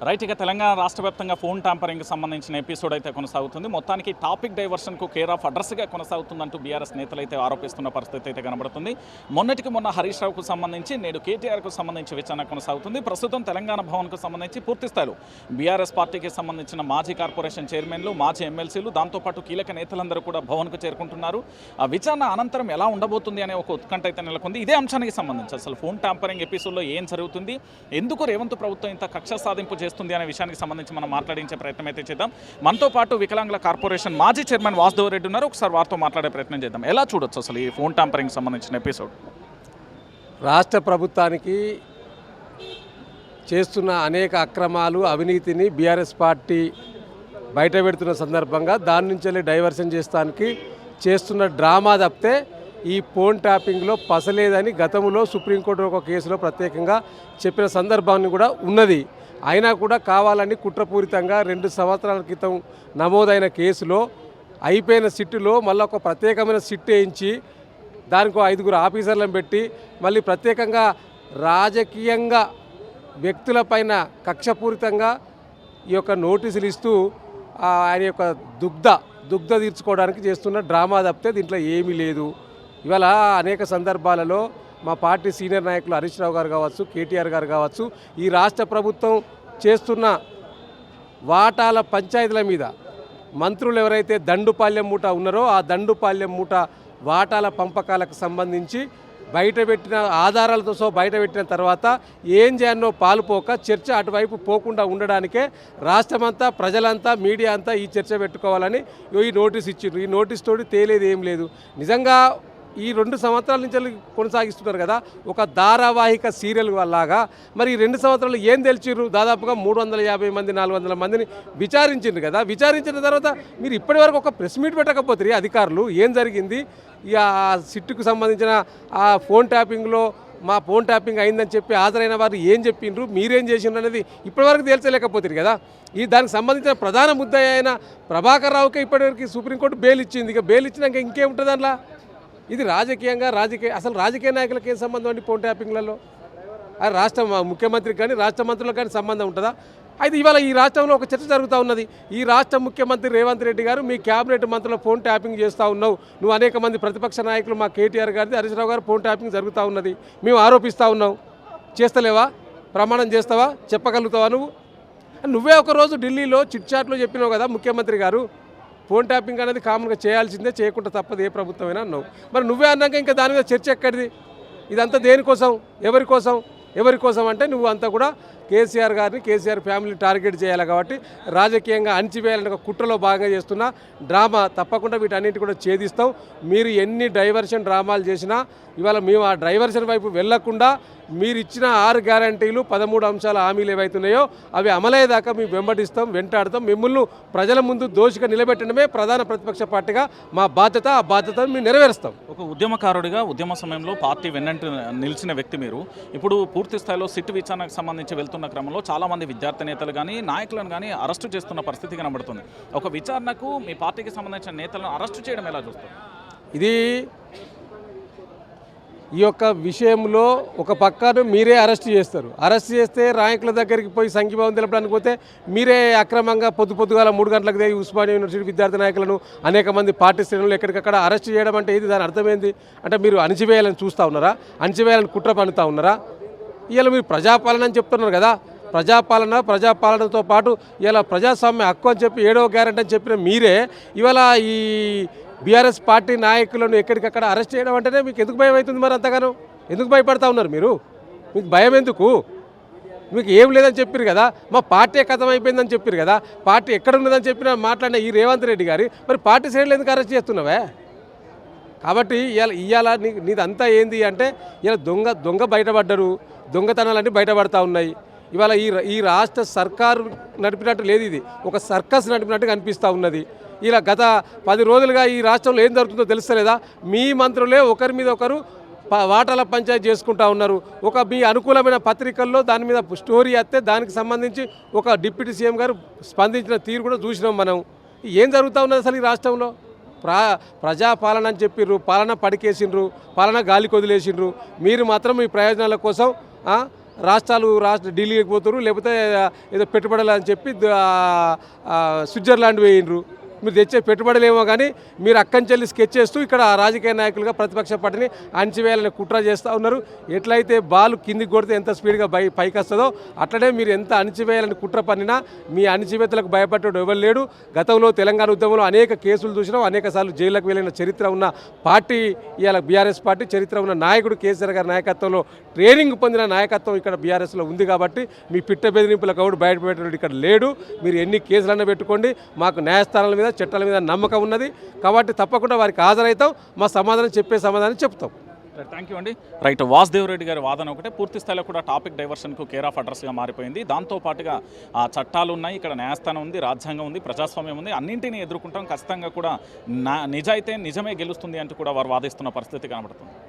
Right ఇక తెలంగాణ రాష్ట్ర వ్యాప్తంగా ఫోన్ ట్యాంపరింగ్ సంబంధించిన ఎపిసోడ్ అయితే కొనసాగుతుంది. మొత్తానికి టాపిక్ డైవర్షన్కు కేర్ ఆఫ్ అడ్రస్గా కొనసాగుతుందంటూ బీఆర్ఎస్ నేతలు అయితే ఆరోపిస్తున్న పరిస్థితి అయితే కనబడుతుంది. మొన్న హరీష్ రావుకు సంబంధించి నేడు కేటీఆర్కు సంబంధించి విచారణ కొనసాగుతుంది. ప్రస్తుతం తెలంగాణ భవన్కు సంబంధించి పూర్తి స్థాయిలో బీఆర్ఎస్ పార్టీకి సంబంధించిన మాజీ కార్పొరేషన్ చైర్మన్లు, మాజీ ఎమ్మెల్సీలు, దాంతోపాటు కీలక నేతలందరూ కూడా భవన్కు చేరుకుంటున్నారు. ఆ విచారణ అనంతరం ఎలా ఉండబోతుంది అనే ఒక ఉత్కంఠ అయితే నెలకొంది. ఇదే అంశానికి సంబంధించి అసలు ఫోన్ ట్యాంపరింగ్ ఎపిసోడ్లో ఏం జరుగుతుంది, ఎందుకు రేవంత్ ప్రభుత్వం ఇంత కక్ష సాధింపు చేస్తుంది అనే విషయానికి సంబంధించి మనం మాట్లాడించే ప్రయత్నం అయితే చేద్దాం. మనతో పాటు వికలాంగుల కార్పొరేషన్ మాజీ చైర్మన్ వాసుదేవ్ రెడ్డి ఉన్నారు. ఒకసారి వారితో మాట్లాడే ప్రయత్నం చేద్దాం. ఎలా చూడొచ్చు అసలు ఈ ఫోన్ ట్యాంపరింగ్ సంబంధించిన ఎపిసోడ్? రాష్ట్ర ప్రభుత్వానికి చేస్తున్న అనేక అక్రమాలు, అవినీతిని బీఆర్ఎస్ పార్టీ బయట పెడుతున్న సందర్భంగా దాని నుంచి డైవర్షన్ చేస్తానికి చేస్తున్న డ్రామా తప్పితే ఈ ఫోన్ ట్యాపింగ్లో పసలేదని గతంలో సుప్రీంకోర్టు ఒక కేసులో ప్రత్యేకంగా చెప్పిన సందర్భాన్ని కూడా ఉన్నది. అయినా కూడా కావాలని కుట్రపూరితంగా 2 సంవత్సరాల క్రితం నమోదైన కేసులో అయిపోయిన సిట్టులో మళ్ళీ ఒక ప్రత్యేకమైన సిట్ వేయించి దానికి 5 ఆఫీసర్లను పెట్టి మళ్ళీ ప్రత్యేకంగా రాజకీయంగా వ్యక్తులపైన కక్షపూరితంగా ఈ యొక్క నోటీసులు ఇస్తూ ఆయన యొక్క దుగ్ధ తీర్చుకోవడానికి చేస్తున్న డ్రామా తప్పితే దీంట్లో ఏమీ లేదు. ఇవాళ అనేక సందర్భాలలో మా పార్టీ సీనియర్ నాయకులు హరీష్ రావు గారు కావచ్చు, కేటీఆర్ గారు కావచ్చు, ఈ రాష్ట్ర ప్రభుత్వం చేస్తున్న వాటాల పంచాయతీల మీద మంత్రులు ఎవరైతే దండుపాల్యం మూట ఉన్నారో ఆ దండుపాల్యం మూట వాటాల పంపకాలకు సంబంధించి బయటపెట్టిన ఆధారాలతో సహా బయటపెట్టిన తర్వాత ఏం చేయాలో పాలుపోక చర్చ అటువైపు పోకుండా ఉండడానికే రాష్ట్రమంతా, ప్రజలంతా, మీడియా అంతా ఈ చర్చ పెట్టుకోవాలని ఈ నోటీస్ ఇచ్చిండ్రు. ఈ నోటీస్ తోటి తేలేది ఏం లేదు. నిజంగా ఈ 2 సంవత్సరాల నుంచి కొనసాగిస్తున్నారు కదా ఒక ధారావాహిక సీరియల్ లాగా. మరి ఈ 2 సంవత్సరాలు ఏం తెలిసిర్రు? దాదాపుగా 350 మంది, 400 మందిని విచారించిండ్రు కదా. విచారించిన తర్వాత మీరు ఇప్పటివరకు ఒక ప్రెస్ మీట్ పెట్టకపోతే అధికారులు ఏం జరిగింది, ఆ సిట్టుకు సంబంధించిన ఆ ఫోన్ ట్యాపింగ్లో మా ఫోన్ ట్యాపింగ్ అయిందని చెప్పి హాజరైన వారు ఏం చెప్పిండ్రు, మీరేం చేసిండ్రు అనేది ఇప్పటివరకు తేల్చలేకపోతుంది కదా. దానికి సంబంధించిన ప్రధాన ముద్దాయి అయిన ప్రభాకర్ రావుకే ఇప్పటివరకు సుప్రీంకోర్టు బెయిల్ ఇచ్చింది. ఇక బెయిల్ ఇచ్చినాక ఇంకేముంటుంది అందులో? ఇది అసలు రాజకీయ నాయకులకు ఏం సంబంధం అండి ఫోన్ ట్యాపింగ్లలో? అది రాష్ట్ర ముఖ్యమంత్రికి కానీ రాష్ట్ర మంత్రులకు కానీ సంబంధం ఉంటుందా? అయితే ఇవాళ ఈ రాష్ట్రంలో ఒక చర్చ జరుగుతూ ఉన్నది. ఈ రాష్ట్ర ముఖ్యమంత్రి రేవంత్ రెడ్డి గారు మీ క్యాబినెట్ మంత్రుల ఫోన్ ట్యాపింగ్ చేస్తూ ఉన్నావు, నువ్వు అనేక మంది ప్రతిపక్ష నాయకులు మా కేటీఆర్ గారిది, హరీష్ రావు గారు ఫోన్ ట్యాపింగ్ జరుగుతూ ఉన్నది మేము ఆరోపిస్తూ ఉన్నాం. చేస్తలేవా? ప్రమాణం చేస్తావా? చెప్పగలుగుతావా? నువ్వే ఒకరోజు ఢిల్లీలో చిట్చాట్లో చెప్పినావు కదా ముఖ్యమంత్రి గారు ఫోన్ ట్యాపింగ్ అనేది కామన్గా చేయాల్సిందే, చేయకుండా తప్పదు ఏ ప్రభుత్వమైనా అన్నావు. మరి నువ్వే అన్నాక ఇంకా దాని మీద చర్చ ఎక్కడిది? ఇదంతా దేనికోసం, ఎవరి కోసం అంటే నువ్వు అంతా కూడా కేసీఆర్ గారిని, కేసీఆర్ ఫ్యామిలీని టార్గెట్ చేయాలి కాబట్టి రాజకీయంగా అణిచివేయాలని ఒక కుట్రలో భాగంగా చేస్తున్న డ్రామా. తప్పకుండా వీటన్నింటి కూడా ఛేదిస్తాం. మీరు ఎన్ని డైవర్షన్ డ్రామాలు చేసినా ఇవాళ మేము ఆ డైవర్షన్ వైపు వెళ్లకుండా మీరు ఇచ్చిన 6 గ్యారంటీలు, 13 అంశాల హామీలు ఏవైతున్నాయో అవి అమలయ్యేదాకా మేము వెంబడిస్తాం, వెంటాడతాం. మిమ్మల్ని ప్రజల ముందు దోషిగా నిలబెట్టడమే ప్రధాన ప్రతిపక్ష పార్టీగా మా బాధ్యత. ఆ బాధ్యతను మేము నెరవేరుస్తాం. ఒక ఉద్యమకారుడిగా ఉద్యమ సమయంలో పార్టీ వెన్నంటి నిలిచిన వ్యక్తి మీరు. ఇప్పుడు పూర్తి స్థాయిలో సిట్ విచారణకు సంబంధించి వెళ్తున్న క్రమంలో చాలామంది విద్యార్థి నేతలు కానీ, నాయకులను కానీ అరెస్టు చేస్తున్న పరిస్థితి కనబడుతుంది. ఒక విచారణకు మీ పార్టీకి సంబంధించిన నేతలను అరెస్టు చేయడం ఎలా చూస్తారు? ఇది ఈ యొక్క విషయంలో ఒక పక్కను మీరే అరెస్ట్ చేస్తారు. అరెస్ట్ చేస్తే నాయకుల దగ్గరికి పోయి సంఘీభావం తెలపడానికి పోతే మీరే అక్రమంగా పొద్దుగాల 3 గంటలకు దిగి ఉస్మానియా యూనివర్సిటీ విద్యార్థి నాయకులను, అనేక మంది పార్టీ శ్రేణులు ఎక్కడికక్కడ అరెస్ట్ చేయడం అంటే ఇది దాని అర్థమైంది అంటే మీరు అణిచివేయాలని చూస్తూ ఉన్నారా? అణిచివేయాలని కుట్ర పన్నుతూ ఉన్నారా? ఇవాళ మీరు ప్రజాపాలన అని చెప్తున్నారు కదా. ప్రజాపాలనతో పాటు ఇలా ప్రజాస్వామ్య హక్కు అని చెప్పి 7వ గ్యారెంటీ అని చెప్పిన మీరే ఇవాళ ఈ బీఆర్ఎస్ పార్టీ నాయకులను ఎక్కడికక్కడ అరెస్ట్ చేయడం అంటేనే మీకు ఎందుకు భయం అవుతుంది? మరి అంతగానో ఎందుకు భయపడతా ఉన్నారు మీరు? మీకు భయం ఎందుకు? మీకు ఏం లేదని చెప్పారు కదా, మా పార్టీ కథం అయిపోయిందని చెప్పారు కదా, పార్టీ ఎక్కడ ఉన్నదని చెప్పిన మాట్లాడిన ఈ రేవంత్ రెడ్డి గారి మరి పార్టీ శ్రేణులు ఎందుకు అరెస్ట్ చేస్తున్నావే? కాబట్టి ఇవాళ నీదంతా ఏంది అంటే ఇలా దొంగ బయటపడ్డరు, దొంగతనాలన్నీ బయటపడతా ఉన్నాయి. ఇవాళ ఈ రాష్ట్ర సర్కారు నడిపినట్టు లేదు, ఇది ఒక సర్కస్ నడిపినట్టుగా అనిపిస్తూ ఉన్నది. ఇలా గత 10 రోజులుగా ఈ రాష్ట్రంలో ఏం జరుగుతుందో తెలుస్తలేదా? మీ మంత్రులే ఒకరి మీద ఒకరు వాటాల పంచాయతీ చేసుకుంటా ఉన్నారు. మీ అనుకూలమైన పత్రికల్లో దాని మీద స్టోరీ వస్తే దానికి సంబంధించి ఒక డిప్యూటీ సీఎం గారు స్పందించిన తీరు కూడా చూసినాం మనం. ఏం జరుగుతూ ఉన్నది అసలు ఈ రాష్ట్రంలో? ప్రజాపాలన అని చెప్పిర్రు, పాలన పడికేసిండ్రు, పాలన గాలి కొదిలేసిండ్రు. మీరు మాత్రం మీ ప్రయోజనాల కోసం ఢిల్లీకి పోతారు, లేకపోతే ఏదో పెట్టుబడులు అని చెప్పి స్విట్జర్లాండ్ వేయినరు. మీరు తెచ్చే పెట్టుబడులేమో కానీ మీరు అక్కంచెల్లి స్కెచ్ చేస్తూ ఇక్కడ రాజకీయ నాయకులుగా ప్రతిపక్ష పార్టీని అణచివేయాలని కుట్ర చేస్తూ ఉన్నారు. ఎట్లయితే బాల్ కిందికి కొడితే ఎంత స్పీడ్గా పైకి వస్తుందో అట్లనే మీరు ఎంత అణచివేయాలని కుట్ర పన్నినా మీ అణచివేతలకు భయపడ్డాడు ఎవరు లేడు. గతంలో తెలంగాణ ఉద్యమంలో అనేక కేసులు చూసినాం, అనేక సార్లు జైలుకు వెళ్ళిన చరిత్ర ఉన్న పార్టీ ఇవాళ బీఆర్ఎస్ పార్టీ. చరిత్ర ఉన్న నాయకుడు కేసీఆర్ గారి నాయకత్వంలో ట్రైనింగ్ పొందిన నాయకత్వం ఇక్కడ బీఆర్ఎస్లో ఉంది కాబట్టి మీ పిట్ట బెదిరింపులకు ఎవడు బయటపెట్టినట్టు ఇక్కడ లేడు. మీరు ఎన్ని కేసులన్నా పెట్టుకోండి, మాకు న్యాయస్థానాల మీద చట్టాల మీద నమ్మకం ఉన్నది కాబట్టి తప్పకుండా వారికి హాజరవుతాం, మా సమాధానం సమాధానం చెప్తాం. థ్యాంక్ యూ అండి. రైట్, వాసుదేవ్ రెడ్డి గారి వాదన ఒకటే, పూర్తి స్థాయిలో కూడా టాపిక్ డైవర్షన్కు కేర్ ఆఫ్ అడ్రస్గా మారిపోయింది. దాంతోపాటుగా చట్టాలు ఉన్నాయి, ఇక్కడ న్యాయస్థానం ఉంది, రాజ్యాంగం ఉంది, ప్రజాస్వామ్యం ఉంది, అన్నింటినీ ఎదుర్కొంటాం, ఖచ్చితంగా కూడా నిజమైతే నిజమే గెలుస్తుంది అంటూ కూడా వారు వాదిస్తున్న పరిస్థితి కనబడుతుంది.